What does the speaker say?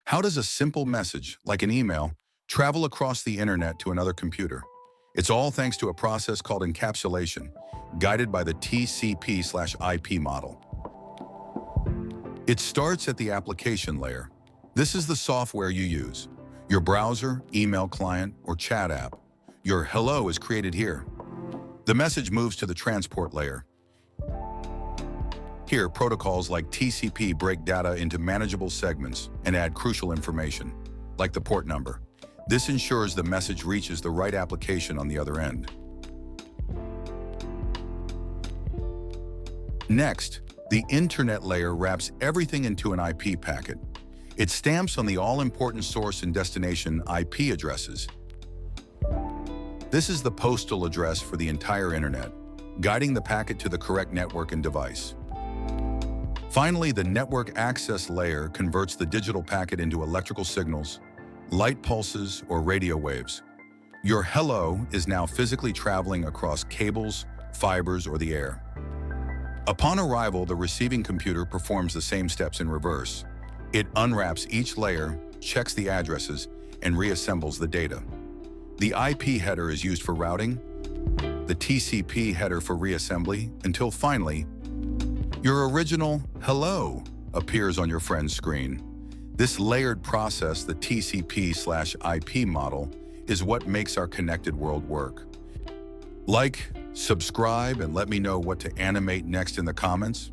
How does a simple message, like an email, travel across the internet to another computer? It's all thanks to a process called encapsulation, guided by the TCP/IP model. It starts at the application layer. This is the software you use. Your browser, email client, or chat app. Your hello is created here. The message moves to the transport layer. Here, protocols like TCP break data into manageable segments and add crucial information, like the port number. This ensures the message reaches the right application on the other end. Next, the internet layer wraps everything into an IP packet. It stamps on the all-important source and destination IP addresses. This is the postal address for the entire internet, guiding the packet to the correct network and device. Finally, the network access layer converts the digital packet into electrical signals, light pulses, or radio waves. Your hello is now physically traveling across cables, fibers, or the air. Upon arrival, the receiving computer performs the same steps in reverse. It unwraps each layer, checks the addresses, and reassembles the data. The IP header is used for routing, the TCP header for reassembly, until finally, your original hello appears on your friend's screen. This layered process, the TCP/IP model, is what makes our connected world work. Like, subscribe, and let me know what to animate next in the comments.